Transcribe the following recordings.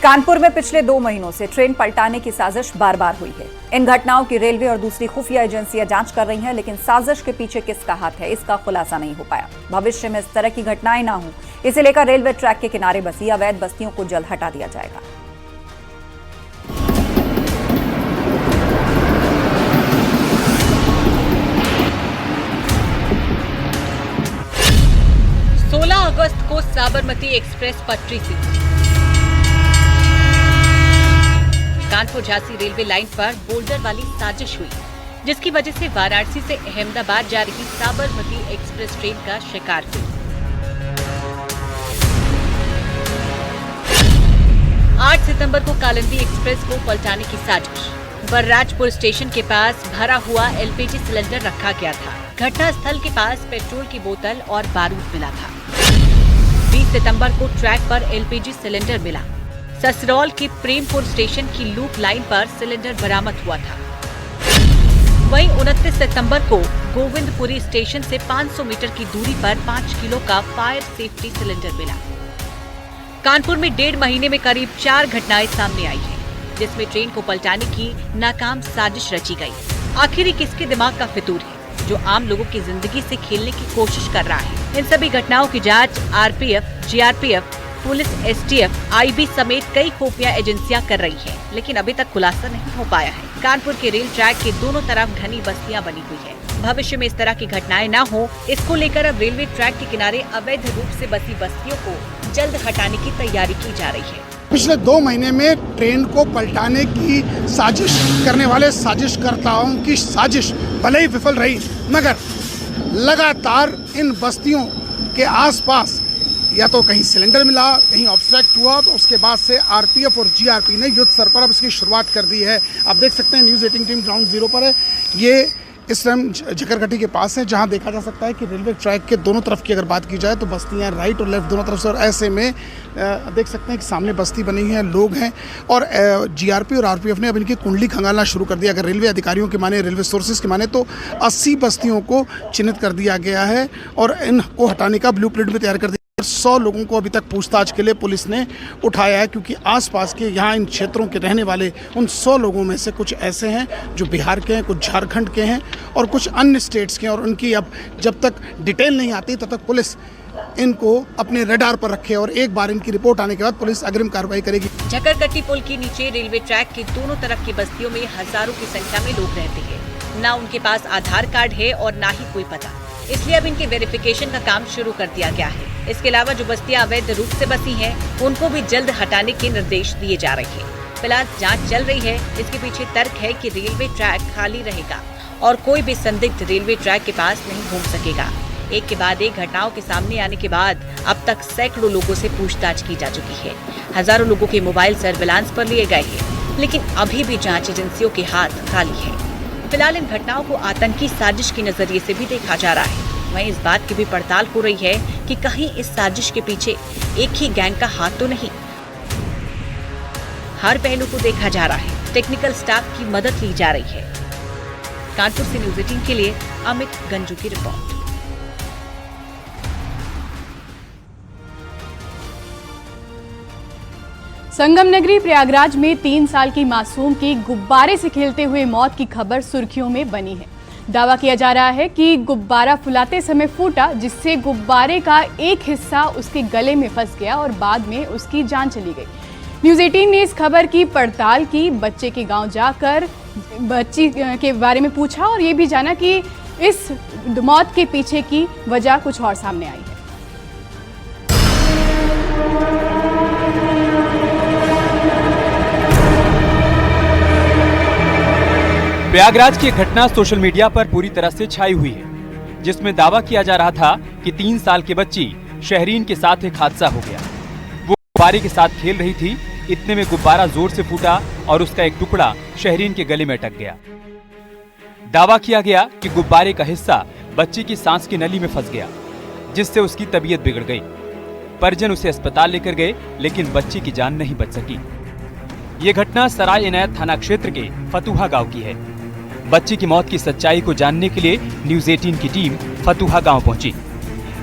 कानपुर में पिछले 2 महीनों से ट्रेन पलटाने की साजिश बार बार हुई है। इन घटनाओं की रेलवे और दूसरी खुफिया एजेंसियां जांच कर रही हैं, लेकिन साजिश के पीछे किसका हाथ है, इसका खुलासा नहीं हो पाया। भविष्य में इस तरह की घटनाएं ना हो, इसे लेकर रेलवे ट्रैक के किनारे बसी अवैध बस्तियों को जल्द हटा दिया जाएगा। अगस्त को साबरमती एक्सप्रेस पटरी से कानपुर झांसी रेलवे लाइन पर बोल्डर वाली साजिश हुई, जिसकी वजह से वाराणसी से अहमदाबाद जा रही साबरमती एक्सप्रेस ट्रेन का शिकार हुई। 8 सितंबर को कालिंदी एक्सप्रेस को पलटाने की साजिश। बर्राजपुर स्टेशन के पास भरा हुआ एलपीजी सिलेंडर रखा गया था। घटना स्थल के पास पेट्रोल की बोतल और बारूद मिला था। 20 सितंबर को ट्रैक पर एलपीजी सिलेंडर मिला। ससरौल की प्रेमपुर स्टेशन की लूप लाइन पर सिलेंडर बरामद हुआ था। वहीं 29 सितंबर को गोविंदपुरी स्टेशन से 500 मीटर की दूरी पर 5 किलो का फायर सेफ्टी सिलेंडर मिला। कानपुर में 1.5 महीने में करीब 4 घटनाएं सामने आई हैं, जिसमें ट्रेन को पलटाने की नाकाम साजिश रची गई। आखिर किसके दिमाग का फितूर है जो आम लोगों की जिंदगी से खेलने की कोशिश कर रहा है। इन सभी घटनाओं की जांच RPF, GRPF, police, STF, IB समेत कई खुफिया एजेंसियां कर रही हैं, लेकिन अभी तक खुलासा नहीं हो पाया है। कानपुर के रेल ट्रैक के दोनों तरफ घनी बस्तियां बनी हुई है। भविष्य में इस तरह की घटनाएं न हो, इसको लेकर अब रेलवे ट्रैक के किनारे अवैध रूप से बसी बस्तियों को जल्द हटाने की तैयारी की जा रही है। पिछले 2 महीने में ट्रेन को पलटाने की साजिश करने वाले साजिशकर्ताओं की साजिश भले ही विफल रही, मगर लगातार इन बस्तियों के आसपास या तो कहीं सिलेंडर मिला, कहीं ऑब्स्ट्रैक्ट हुआ, तो उसके बाद से आरपीएफ और जीआरपी ने युद्ध स्तर पर अब इसकी शुरुआत कर दी है। आप देख सकते हैं न्यूज़ 18 टीम ग्राउंड जीरो पर है। ये इस टाइम झकरघटी के पास है, जहां देखा जा सकता है कि रेलवे ट्रैक के दोनों तरफ की अगर बात की जाए तो बस्तियां राइट और लेफ्ट दोनों तरफ से, और ऐसे में देख सकते हैं कि सामने बस्ती बनी है, लोग हैं, और जीआरपी और आरपीएफ ने अब इनकी कुंडली खंगालना शुरू कर दिया। अगर रेलवे अधिकारियों के माने, रेलवे सोर्सेज के माने, तो 80 बस्तियों को चिन्हित कर दिया गया है और इनको हटाने का ब्लूप्रिंट भी तैयार कर दिया। 100 लोगों को अभी तक पूछताछ के लिए पुलिस ने उठाया है, क्योंकि आसपास के यहाँ इन क्षेत्रों के रहने वाले उन 100 लोगों में से कुछ ऐसे हैं जो बिहार के हैं, कुछ झारखंड के हैं और कुछ अन्य स्टेट्स के हैं, और उनकी अब जब तक डिटेल नहीं आती तब तक पुलिस इनको अपने रडार पर रखे और एक बार इनकी रिपोर्ट आने के बाद पुलिस अग्रिम कार्रवाई करेगी। झकरकट्टी पुल के नीचे रेलवे ट्रैक के दोनों तरफ की बस्तियों में हजारों की संख्या में लोग रहते हैं। ना उनके पास आधार कार्ड है और ना ही कोई पता, इसलिए अब इनके वेरिफिकेशन का काम शुरू कर दिया गया है। इसके अलावा जो बस्तियां अवैध रूप से बसी हैं, उनको भी जल्द हटाने के निर्देश दिए जा रहे हैं। फिलहाल जांच चल रही है। इसके पीछे तर्क है कि रेलवे ट्रैक खाली रहेगा और कोई भी संदिग्ध रेलवे ट्रैक के पास नहीं घूम सकेगा। एक के बाद एक घटनाओं के सामने आने के बाद अब तक सैकड़ों लोगों से पूछताछ की जा चुकी है। हजारों लोगों के मोबाइल सर्विलांस पर लिए गए हैं, लेकिन अभी भी जाँच एजेंसियों के हाथ खाली है। फिलहाल इन घटनाओं को आतंकी साजिश के नजरिए से भी देखा जा रहा है। वहीं इस बात की भी पड़ताल हो रही है कि कहीं इस साजिश के पीछे एक ही गैंग का हाथ तो नहीं। हर पहलू को देखा जा रहा है, टेक्निकल स्टाफ की मदद ली जा रही है। कानपुर से न्यूज़ 18 के लिए अमित गंजू की रिपोर्ट। संगम नगरी प्रयागराज में 3 साल की मासूम की गुब्बारे से खेलते हुए मौत की खबर सुर्खियों में बनी है। दावा किया जा रहा है कि गुब्बारा फुलाते समय फूटा, जिससे गुब्बारे का एक हिस्सा उसके गले में फंस गया और बाद में उसकी जान चली गई। न्यूज़ 18 ने इस खबर की पड़ताल की, बच्चे के गांव जाकर बच्ची के बारे में पूछा और ये भी जाना कि इस मौत के पीछे की वजह कुछ और सामने आई है। प्रयागराज की घटना सोशल मीडिया पर पूरी तरह से छाई हुई है, जिसमें दावा किया जा रहा था कि 3 साल की बच्ची शहरीन के साथ एक हादसा हो गया। वो गुब्बारे के साथ खेल रही थी, इतने में गुब्बारा जोर से फूटा और उसका एक टुकड़ा शहरीन के गले में अटक गया। दावा किया गया कि गुब्बारे का हिस्सा बच्ची की सांस की नली में फंस गया, जिससे उसकी तबीयत बिगड़ गई। परिजन उसे अस्पताल लेकर गए, लेकिन बच्ची की जान नहीं बच सकी। ये घटना सराय इनायत थाना क्षेत्र के फतुहा गांव की है। बच्ची की मौत की सच्चाई को जानने के लिए न्यूज़ 18 की टीम फतुहा गांव पहुंची,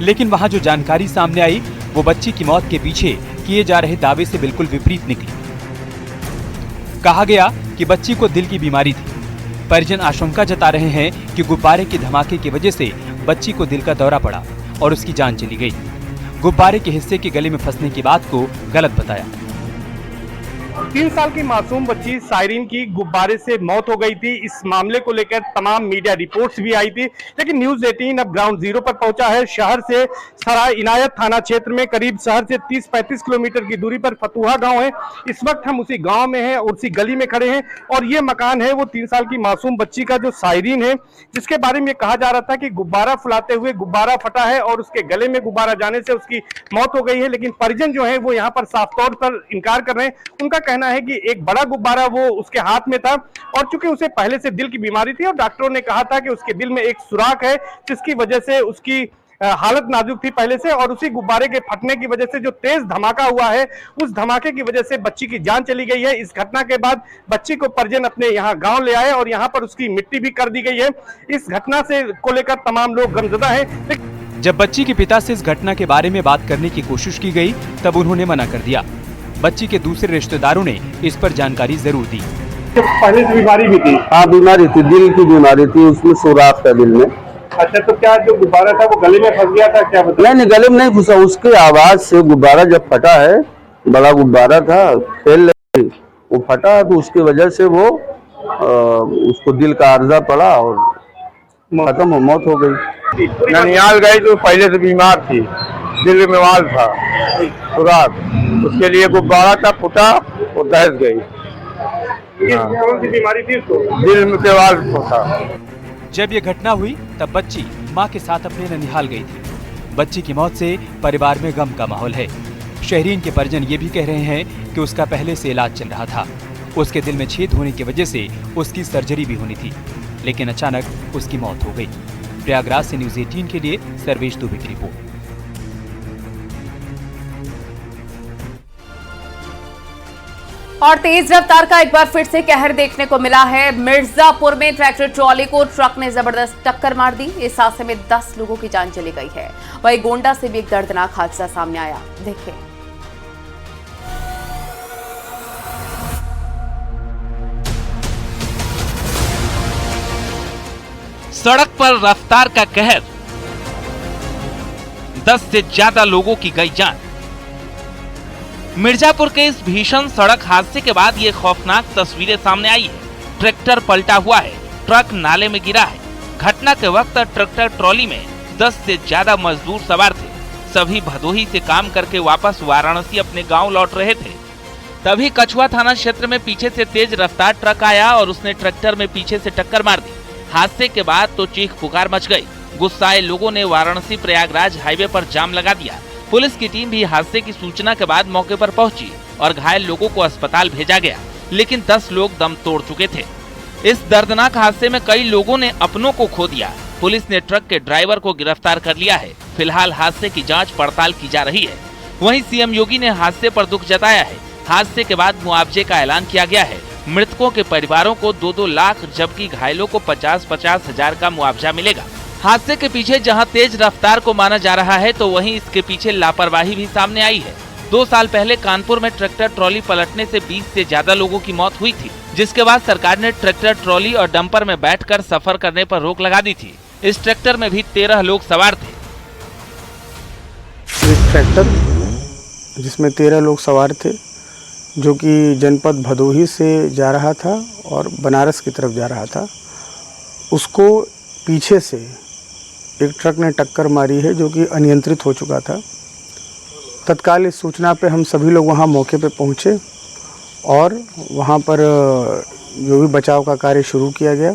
लेकिन वहां जो जानकारी सामने आई वो बच्ची की मौत के पीछे किए जा रहे दावे से बिल्कुल विपरीत निकली। कहा गया कि बच्ची को दिल की बीमारी थी। परिजन आशंका जता रहे हैं कि गुब्बारे के धमाके की वजह से बच्ची को दिल का दौरा पड़ा और उसकी जान चली गई। गुब्बारे के हिस्से के गले में फंसने की बात को गलत बताया। 3 साल की मासूम बच्ची साइरिन की गुब्बारे से मौत हो गई थी। इस मामले को लेकर तमाम मीडिया रिपोर्ट्स भी आई थी, लेकिन न्यूज़ 18 अब ग्राउंड जीरो पर पहुंचा है। शहर से सराय इनायत थाना क्षेत्र में करीब शहर से 30-35 किलोमीटर की दूरी पर फतुहा गांव है। इस वक्त हम उसी गांव में हैं और उसी गली में खड़े हैं और ये मकान है वो 3 साल की मासूम बच्ची का जो साइरिन है, जिसके बारे में कहा जा रहा था कि गुब्बारा फुलाते हुए गुब्बारा फटा है और उसके गले में गुब्बारा जाने से उसकी मौत हो गई है। लेकिन परिजन जो है वो यहाँ पर साफ तौर पर इनकार कर रहे हैं। उनका कहना है कि एक बड़ा गुब्बारा वो उसके हाथ में था और चूंकि उसे पहले से दिल की बीमारी थी और डॉक्टरों ने कहा था कि उसके दिल में एक सुराख है, जिसकी वजह से उसकी हालत नाजुक थी पहले से, और उसी गुब्बारे के फटने की वजह से जो तेज धमाका हुआ है उस धमाके की वजह से बच्ची की जान चली गई है। इस घटना के बाद बच्ची को परिजन अपने यहाँ गांव ले आए और यहाँ पर उसकी मिट्टी भी कर दी गई है। इस घटना से को लेकर तमाम लोग गमजदा है। जब बच्ची के पिता से इस घटना के बारे में बात करने की कोशिश की गई तब उन्होंने मना कर दिया। बच्ची के दूसरे रिश्तेदारों ने इस पर जानकारी जरूर दी। पहले से बीमारी भी थी? हाँ, बीमारी थी, दिल की बीमारी थी, उसमें सुराख था दिल में। अच्छा, तो क्या जो गुब्बारा था वो गले में फंस गया था क्या? नहीं, गले में नहीं फंसा, उसके आवाज से गुब्बारा जब फटा है, बड़ा गुब्बारा था, खेल रही, वो फटा तो उसकी वजह से वो उसको दिल का आर्जा पड़ा और खत्म, मौत हो गई। ननिहाल गई तो पहले से बीमार थी, दिल में वाल था सुराख, उसके लिए गुब्बारा था, फुटा और दहस गई। कौन सी बीमारी थी उसको? दिल में वाल फटा। जब ये घटना हुई तब बच्ची मां के साथ अपने ननिहाल गई थी। बच्ची की मौत से परिवार में गम का माहौल है। शहरीन के परिजन ये भी कह रहे हैं कि उसका पहले से इलाज चल रहा था। उसके दिल में छेद होने की वजह से उसकी सर्जरी भी होनी थी, लेकिन अचानक उसकी मौत हो गई। प्रयागराज से न्यूज़ 18 के लिए सर्वेश दुबे की रिपोर्ट। और तेज रफ्तार का एक बार फिर से कहर देखने को मिला है। मिर्जापुर में ट्रैक्टर ट्रॉली को ट्रक ने जबरदस्त टक्कर मार दी। इस हादसे में 10 लोगों की जान चली गई है। वहीं गोंडा से भी एक दर्दनाक हादसा सामने आया, देखिए। सड़क पर रफ्तार का कहर, 10 से ज्यादा लोगों की गई जान। मिर्जापुर के इस भीषण सड़क हादसे के बाद ये खौफनाक तस्वीरें सामने आई है। ट्रैक्टर पलटा हुआ है, ट्रक नाले में गिरा है। घटना के वक्त ट्रैक्टर ट्रॉली में 10 से ज्यादा मजदूर सवार थे। सभी भदोही से काम करके वापस वाराणसी अपने गांव लौट रहे थे। तभी कछुआ थाना क्षेत्र में पीछे से तेज रफ्तार ट्रक आया और उसने ट्रैक्टर में पीछे से टक्कर मार दी। हादसे के बाद तो चीख पुकार मच गई। गुस्साए लोगों ने वाराणसी प्रयागराज हाईवे पर जाम लगा दिया। पुलिस की टीम भी हादसे की सूचना के बाद मौके पर पहुंची और घायल लोगों को अस्पताल भेजा गया, लेकिन 10 लोग दम तोड़ चुके थे। इस दर्दनाक हादसे में कई लोगों ने अपनों को खो दिया। पुलिस ने ट्रक के ड्राइवर को गिरफ्तार कर लिया है। फिलहाल हादसे की जांच पड़ताल की जा रही है। वहीं सीएम योगी ने हादसे पर दुख जताया है। हादसे के बाद मुआवजे का ऐलान किया गया है। मृतकों के परिवारों को 2-2 लाख जबकि घायलों को 50-50 हजार का मुआवजा मिलेगा। हादसे के पीछे जहां तेज रफ्तार को माना जा रहा है तो वहीं इसके पीछे लापरवाही भी सामने आई है। 2 साल पहले कानपुर में ट्रैक्टर ट्रॉली पलटने से 20 से ज्यादा लोगों की मौत हुई थी, जिसके बाद सरकार ने ट्रैक्टर ट्रॉली और डंपर में बैठकर सफर करने पर रोक लगा दी थी। इस ट्रैक्टर में भी 13 लोग सवार थे। इस ट्रैक्टर जिसमें 13 लोग सवार थे, जो कि जनपद भदोही से जा रहा था और बनारस की तरफ जा रहा था, उसको पीछे से एक ट्रक ने टक्कर मारी है, जो कि अनियंत्रित हो चुका था। तत्काल इस सूचना पे हम सभी लोग वहाँ मौके पे पहुँचे और वहाँ पर जो भी बचाव का कार्य शुरू किया गया।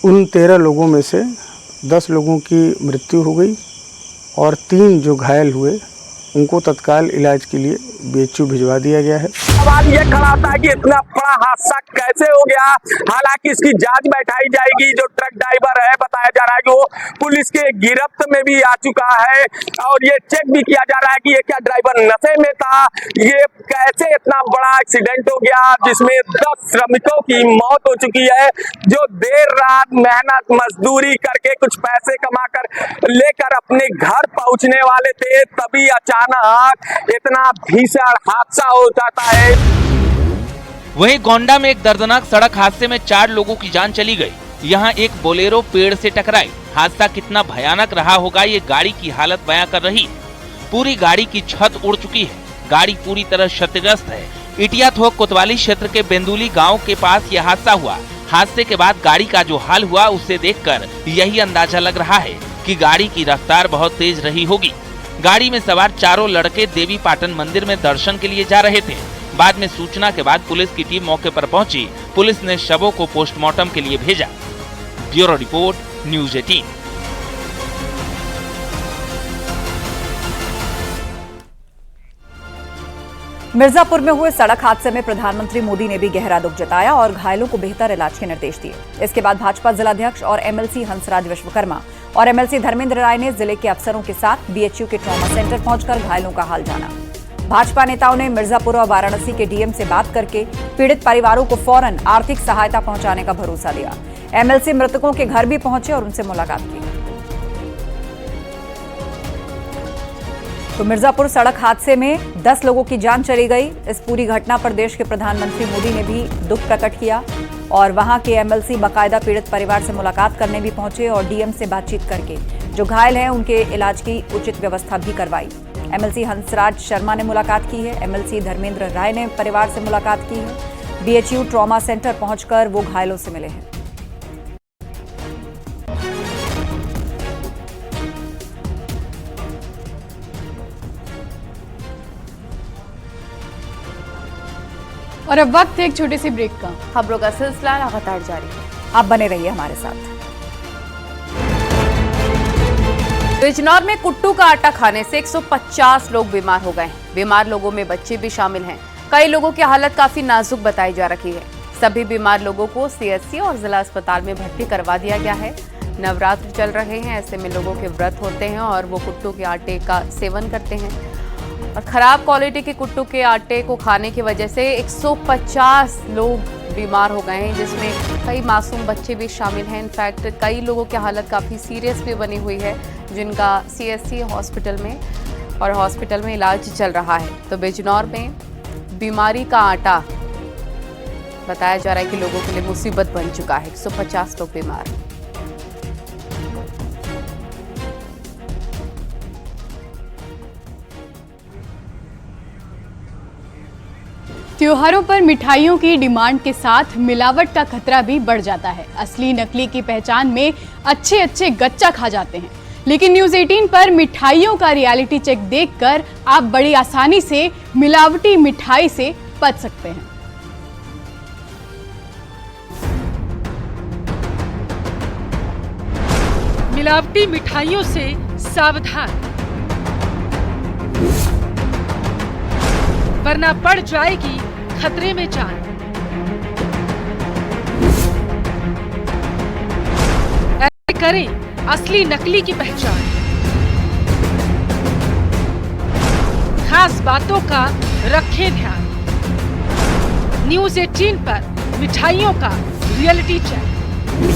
उन 13 लोगों में से 10 लोगों की मृत्यु हो गई और 3 जो घायल हुए उनको तत्काल इलाज के लिए बीएचयू भिजवा दिया गया है। सवाल ये खड़ा होता है कि इतना बड़ा हादसा कैसे हो गया। हालांकि इसकी जांच बैठाई जाएगी। जो ट्रक ड्राइवर है, बताया जा रहा है कि वो पुलिस के गिरफ्त में भी आ चुका है और ये चेक भी किया जा रहा है कि ये क्या ड्राइवर नशे में था, ये कैसे इतना बड़ा एक्सीडेंट हो गया जिसमें 10 श्रमिकों की मौत हो चुकी है, जो देर रात मेहनत मजदूरी करके कुछ पैसे कमाकर लेकर अपने घर पहुंचने वाले थे। तभी अचानक इतना भीषण हादसा हो जाता है। वहीं गोंडा में एक दर्दनाक सड़क हादसे में 4 लोगों की जान चली गई। यहाँ एक बोलेरो पेड़ से टकराई। हादसा कितना भयानक रहा होगा ये गाड़ी की हालत बयां कर रही है। पूरी गाड़ी की छत उड़ चुकी है। गाड़ी पूरी तरह क्षतिग्रस्त है। इटिया थोक कोतवाली क्षेत्र के बेंदुली गांव के पास यह हादसा हुआ। हादसे के बाद गाड़ी का जो हाल हुआ उसे देखकर यही अंदाजा लग रहा है कि गाड़ी की रफ्तार बहुत तेज रही होगी। गाड़ी में सवार 4 लड़के देवी पाटन मंदिर में दर्शन के लिए जा रहे थे। बाद में सूचना के बाद पुलिस की टीम मौके पर पहुंची। पुलिस ने शवों को पोस्टमार्टम के लिए भेजा। Bureau report, news 18। मिर्जापुर में हुए सड़क हादसे में प्रधानमंत्री मोदी ने भी गहरा दुख जताया और घायलों को बेहतर इलाज के निर्देश दिए। इसके बाद भाजपा जिलाध्यक्ष और एमएलसी हंसराज विश्वकर्मा और एमएलसी धर्मेंद्र राय ने जिले के अफसरों के साथ बीएचयू के ट्रॉमा सेंटर पहुंचकर घायलों का हाल जाना। भाजपा नेताओं ने मिर्जापुर और वाराणसी के डीएम से बात करके पीड़ित परिवारों को फौरन आर्थिक सहायता पहुंचाने का भरोसा दिया। एमएलसी मृतकों के घर भी पहुंचे और उनसे मुलाकात की। तो मिर्जापुर सड़क हादसे में 10 लोगों की जान चली गई। इस पूरी घटना पर देश के प्रधानमंत्री मोदी ने भी दुख प्रकट किया और वहां के एमएलसी बाकायदा पीड़ित परिवार से मुलाकात करने भी पहुंचे और डीएम से बातचीत करके जो घायल हैं उनके इलाज की उचित व्यवस्था भी करवाई। एमएलसी हंसराज शर्मा ने मुलाकात की है। एमएलसी धर्मेंद्र राय ने परिवार से मुलाकात की है। बीएचयू ट्रॉमा सेंटर पहुंचकर वो घायलों से मिले हैं। और अब वक्त है एक छोटे से ब्रेक का। खबरों का सिलसिला लगातार जारी है, आप बने रहिए हमारे साथ। बिजनौर में कुट्टू का आटा खाने से 150 लोग बीमार हो गए हैं। बीमार लोगों में बच्चे भी शामिल हैं। कई लोगों की हालत काफी नाजुक बताई जा रही है। सभी बीमार लोगों को सीएचसी और जिला अस्पताल में भर्ती करवा दिया गया है। नवरात्र चल रहे हैं, ऐसे में लोगों के व्रत होते हैं और वो कुट्टू के आटे का सेवन करते हैं और खराब क्वालिटी के कुट्टू के आटे को खाने की वजह से 150 लोग बीमार हो गए हैं, जिसमें कई मासूम बच्चे भी शामिल हैं। इनफैक्ट कई लोगों की हालत काफ़ी सीरियस भी बनी हुई है, जिनका सीएचसी हॉस्पिटल में इलाज चल रहा है। तो बिजनौर में बीमारी का आटा बताया जा रहा है कि लोगों के लिए मुसीबत बन चुका है। 150 लोग बीमार। त्योहारों पर मिठाइयों की डिमांड के साथ मिलावट का खतरा भी बढ़ जाता है। असली नकली की पहचान में अच्छे गच्चा खा जाते हैं, लेकिन न्यूज़ 18 पर मिठाइयों का रियलिटी चेक देखकर आप बड़ी आसानी से मिलावटी मिठाई से बच सकते हैं। मिलावटी मिठाइयों से सावधान, वरना पड़ जाएगी खतरे में जान। ऐसे करें असली नकली की पहचान। खास बातों का रखें ध्यान। न्यूज़ 18 पर मिठाइयों का रियलिटी चेक।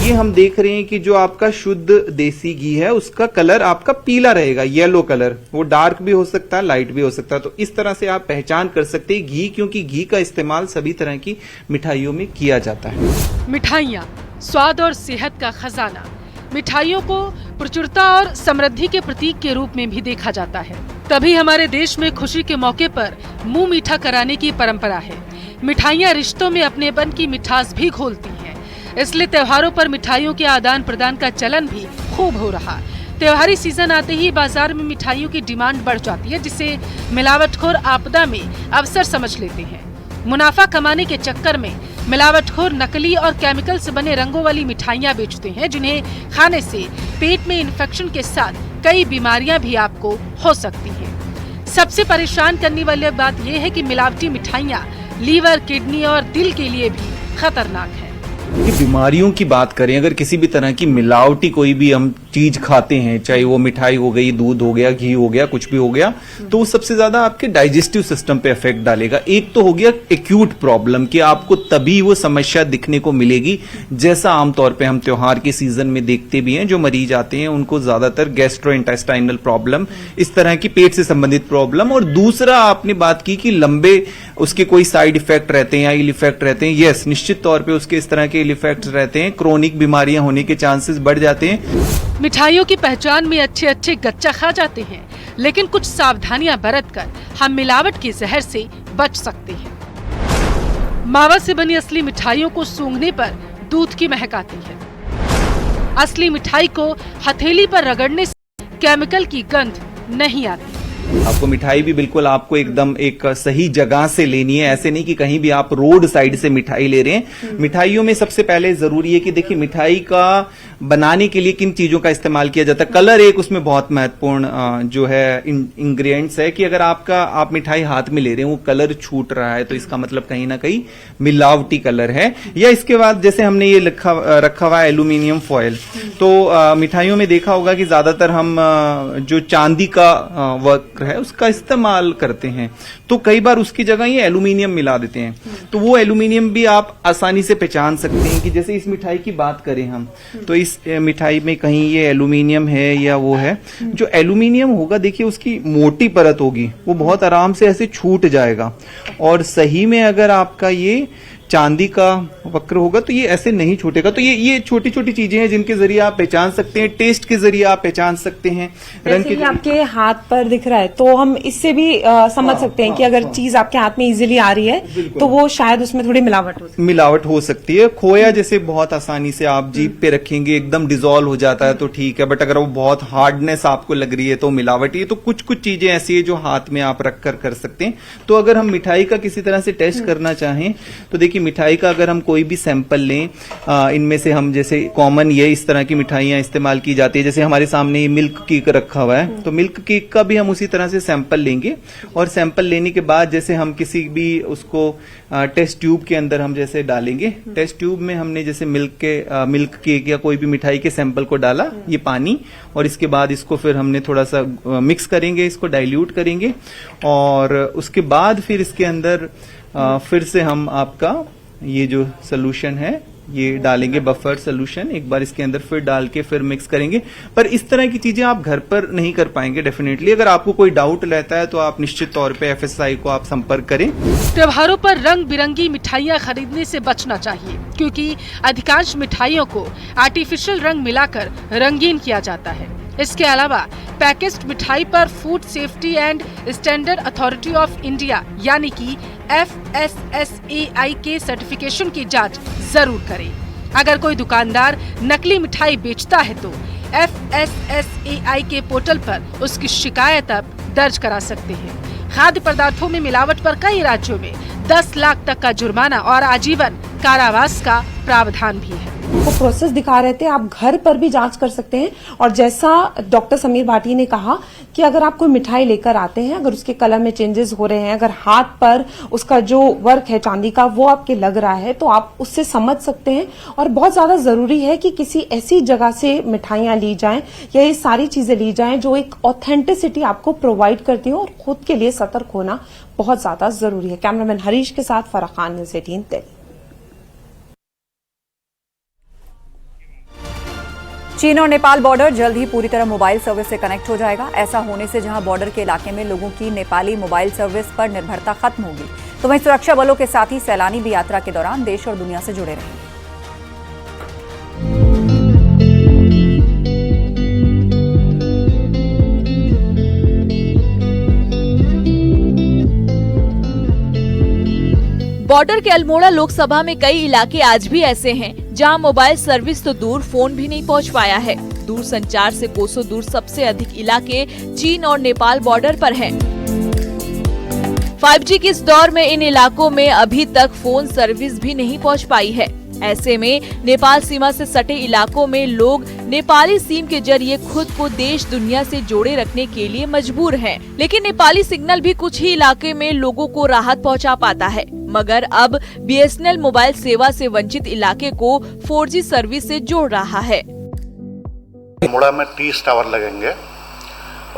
ये हम देख रहे हैं कि जो आपका शुद्ध देसी घी है उसका कलर आपका पीला रहेगा, येलो कलर। वो डार्क भी हो सकता है, लाइट भी हो सकता है। तो इस तरह से आप पहचान कर सकते हैं घी, क्योंकि घी का इस्तेमाल सभी तरह की मिठाइयों में किया जाता है। मिठाइयाँ स्वाद और सेहत का खजाना। मिठाइयों को प्रचुरता और समृद्धि के प्रतीक के रूप में भी देखा जाता है। तभी हमारे देश में खुशी के मौके पर मुंह मीठा कराने की परंपरा है। मिठाइयाँ रिश्तों में अपनेपन की मिठास भी घोलती हैं। इसलिए त्योहारों पर मिठाइयों के आदान प्रदान का चलन भी खूब हो रहा। त्योहारी सीजन आते ही बाजार में मिठाइयों की डिमांड बढ़ जाती है, जिसे मिलावटखोर आपदा में अवसर समझ लेते हैं। मुनाफा कमाने के चक्कर में मिलावटखोर नकली और केमिकल से बने रंगों वाली मिठाइयाँ बेचते हैं, जिन्हें खाने से पेट में इन्फेक्शन के साथ कई बीमारियां भी आपको हो सकती हैं। सबसे परेशान करने वाली बात यह है कि मिलावटी मिठाइयाँ लीवर, किडनी और दिल के लिए भी खतरनाक है। बीमारियों की बात करें, अगर किसी भी तरह की मिलावटी कोई भी हम चीज खाते हैं, चाहे वो मिठाई हो गई, दूध हो गया, घी हो गया, कुछ भी हो गया, तो वो सबसे ज्यादा आपके डाइजेस्टिव सिस्टम पे इफेक्ट डालेगा। एक तो हो गया एक्यूट प्रॉब्लम कि आपको तभी वो समस्या दिखने को मिलेगी, जैसा आमतौर पे हम त्योहार के सीजन में देखते भी हैं। जो मरीज आते हैं उनको ज्यादातर गैस्ट्रोइंटेस्टाइनल प्रॉब्लम, इस तरह की पेट से संबंधित प्रॉब्लम। और दूसरा आपने बात की कि लंबे उसके कोई साइड इफेक्ट रहते हैं या इल इफेक्ट रहते हैं। यस, निश्चित तौर पे उसके इस तरह के इल इफेक्ट रहते हैं, क्रोनिक बीमारियां होने के चांसेस बढ़ जाते हैं। मिठाइयों की पहचान में अच्छे अच्छे गच्चा खा जाते हैं, लेकिन कुछ सावधानियां बरतकर हम मिलावट के जहर से बच सकते हैं। मावा से बनी असली मिठाइयों को सूंघने पर दूध की महक आती है। असली मिठाई को हथेली पर रगड़ने से केमिकल की गंध नहीं आती। आपको मिठाई भी बिल्कुल आपको एकदम एक सही जगह से लेनी है। ऐसे नहीं कि कहीं भी आप रोड साइड से मिठाई ले रहे हैं। मिठाइयों में सबसे पहले जरूरी है कि देखिए मिठाई का बनाने के लिए किन चीजों का इस्तेमाल किया जाता है। कलर एक उसमें बहुत महत्वपूर्ण जो है इंग्रेडिएंट्स है कि अगर आप मिठाई हाथ में ले रहे हैं, वो कलर छूट रहा है तो इसका मतलब कहीं ना कहीं मिलावटी कलर है। या इसके बाद जैसे हमने ये रखा हुआ है एल्यूमिनियम फॉयल, तो मिठाइयों में देखा होगा कि ज्यादातर हम जो चांदी का वर्क है उसका इस्तेमाल करते हैं, तो कई बार उसकी जगह ये एल्यूमिनियम मिला देते हैं। तो वो एल्यूमिनियम भी आप आसानी से पहचान सकते हैं कि जैसे इस मिठाई की बात करें हम, तो इस मिठाई में कहीं ये एल्यूमिनियम है या वो है। जो एल्यूमिनियम होगा देखिए उसकी मोटी परत होगी, वो बहुत आराम से ऐसे छूट जाएगा। और सही में अगर आपका ये चांदी का वक्र होगा तो ये ऐसे नहीं छूटेगा। तो ये छोटी छोटी चीजें हैं जिनके जरिए आप पहचान सकते हैं, टेस्ट के जरिए आप पहचान सकते हैं। रंग के आपके हाथ पर दिख रहा है तो हम इससे भी समझ सकते हैं कि अगर चीज आपके हाथ में इजीली आ रही है तो वो शायद उसमें थोड़ी मिलावट हो सकती है। खोया जैसे बहुत आसानी से आप जीभ पे रखेंगे एकदम डिजोल्व हो जाता है तो ठीक है, बट अगर वो बहुत हार्डनेस आपको लग रही है तो मिलावटी है। तो कुछ कुछ चीजें ऐसी है जो हाथ में आप रख कर सकते हैं। तो अगर हम मिठाई का किसी तरह से टेस्ट करना चाहें तो देखिए मिठाई का अगर हम कोई भी सैंपल लें, इनमें से हम जैसे कॉमन ये इस तरह की मिठाइयां इस्तेमाल की जाती है। जैसे हमारे सामने मिल्क केक रखा हुआ है, तो मिल्क केक का भी हम उसी तरह से सैंपल लेंगे। और सैंपल लेने के बाद जैसे हम किसी भी उसको टेस्ट ट्यूब के अंदर हम जैसे डालेंगे, टेस्ट ट्यूब में हमने जैसे मिल्क केक या कोई भी मिठाई के सैंपल को डाला, ये पानी, और इसके बाद इसको फिर हमने थोड़ा सा मिक्स करेंगे, इसको डाइल्यूट करेंगे। और उसके बाद फिर इसके अंदर फिर से हम आपका ये जो सोल्यूशन है ये डालेंगे, बफर सोल्यूशन, एक बार इसके अंदर फिर डाल के फिर मिक्स करेंगे। पर इस तरह की चीजें आप घर पर नहीं कर पाएंगे डेफिनेटली। अगर आपको कोई डाउट रहता है तो आप निश्चित तौर पे FSI को आप संपर्क करें। त्योहारों पर रंग बिरंगी मिठाइयाँ खरीदने से बचना चाहिए, क्योंकि अधिकांश मिठाइयों को आर्टिफिशियल रंग मिलाकर रंगीन किया जाता है। इसके अलावा पैकेज्ड मिठाई पर food safety and standard authority of India यानी कि FSSAI के सर्टिफिकेशन की जांच जरूर करें। अगर कोई दुकानदार नकली मिठाई बेचता है तो FSSAI के पोर्टल पर उसकी शिकायत अब दर्ज करा सकते हैं। खाद्य पदार्थों में मिलावट पर कई राज्यों में 10 लाख तक का जुर्माना और आजीवन कारावास का प्रावधान भी है। वो प्रोसेस दिखा रहे थे, आप घर पर भी जांच कर सकते हैं। और जैसा डॉक्टर समीर भाटी ने कहा कि अगर आप कोई मिठाई लेकर आते हैं, अगर उसके कलर में चेंजेस हो रहे हैं, अगर हाथ पर उसका जो वर्क है चांदी का वो आपके लग रहा है तो आप उससे समझ सकते हैं। और बहुत ज्यादा जरूरी है कि किसी ऐसी जगह से मिठाइयां ली जाएं या ये सारी चीजें ली जाएं जो एक ऑथेंटिसिटी आपको प्रोवाइड करती हो, और खुद के लिए सतर्क होना बहुत ज्यादा जरूरी है। कैमरामैन हरीश के साथ फराह खान, न्यूज़ 18 दिल्ली। चीन और नेपाल बॉर्डर जल्द ही पूरी तरह मोबाइल सर्विस से कनेक्ट हो जाएगा। ऐसा होने से जहां बॉर्डर के इलाके में लोगों की नेपाली मोबाइल सर्विस पर निर्भरता खत्म होगी, तो वहीं सुरक्षा बलों के साथ ही सैलानी भी यात्रा के दौरान देश और दुनिया से जुड़े रहेंगे। बॉर्डर के अल्मोड़ा लोकसभा में कई इलाके आज भी ऐसे हैं जहां मोबाइल सर्विस तो दूर, फोन भी नहीं पहुंच पाया है। दूर संचार से कोसों दूर सबसे अधिक इलाके चीन और नेपाल बॉर्डर पर हैं। 5G के इस दौर में इन इलाकों में अभी तक फोन सर्विस भी नहीं पहुंच पाई है। ऐसे में नेपाल सीमा से सटे इलाकों में लोग नेपाली सिम के जरिए खुद को देश दुनिया से जोड़े रखने के लिए मजबूर हैं। लेकिन नेपाली सिग्नल भी कुछ ही इलाके में लोगों को राहत पहुंचा पाता है, मगर अब BSNL मोबाइल सेवा से वंचित इलाके को 4G सर्विस से जोड़ रहा है। अल्मोड़ा में 30 टावर लगेंगे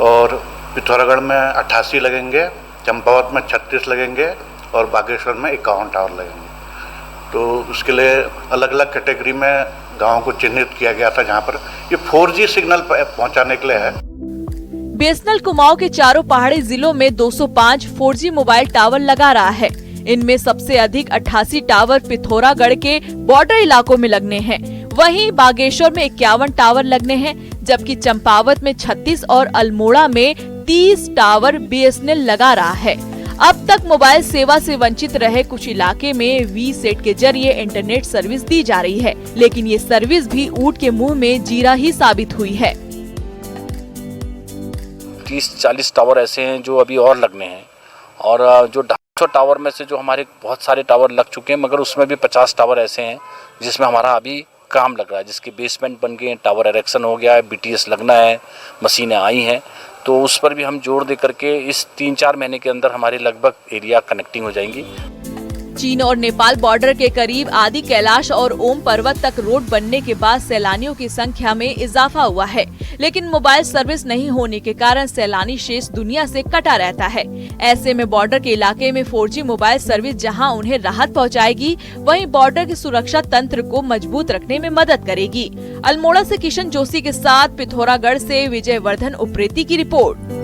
और पिथौरागढ़ में 88 लगेंगे, चंपावत में 36 लगेंगे और बागेश्वर में 51 टावर लगेंगे। तो उसके लिए अलग अलग कैटेगरी में गाँव को चिन्हित किया गया था जहाँ पर ये 4G सिग्नल पहुँचाने के लिए है। बीएसएनएल कुमाऊं के चारों पहाड़ी जिलों में 205 4G मोबाइल टावर लगा रहा है। इनमें सबसे अधिक 88 टावर पिथौरागढ़ के बॉर्डर इलाकों में लगने हैं। वहीं बागेश्वर में 51 टावर लगने हैं, जबकि चंपावत में 36 और अल्मोड़ा में 30 टावर बीएसएनएल लगा रहा है। अब तक मोबाइल सेवा से वंचित रहे कुछ इलाके में वी-सेट के जरिए इंटरनेट सर्विस दी जा रही है, लेकिन ये सर्विस भी ऊंट के मुंह में जीरा ही साबित हुई है। 30-40 टावर ऐसे हैं जो अभी और लगने हैं और जो 250 टावर में से जो हमारे बहुत सारे टावर लग चुके हैं, मगर उसमें भी 50 टावर ऐसे हैं जिसमें हमारा अभी काम लग रहा है, जिसके बेसमेंट बन गए, टावर इरेक्शन हो गया है, बीटीएस लगना है, मशीनें आई हैं। तो उस पर भी हम जोर दे करके इस 3-4 महीने के अंदर हमारे लगभग एरिया कनेक्टिंग हो जाएंगी। चीन और नेपाल बॉर्डर के करीब आदि कैलाश और ओम पर्वत तक रोड बनने के बाद सैलानियों की संख्या में इजाफा हुआ है, लेकिन मोबाइल सर्विस नहीं होने के कारण सैलानी शेष दुनिया से कटा रहता है। ऐसे में बॉर्डर के इलाके में 4G मोबाइल सर्विस जहां उन्हें राहत पहुंचाएगी, वहीं बॉर्डर के सुरक्षा तंत्र को मजबूत रखने में मदद करेगी। अल्मोड़ा से किशन जोशी के साथ पिथौरागढ़ से विजय वर्धन उप्रेती की रिपोर्ट।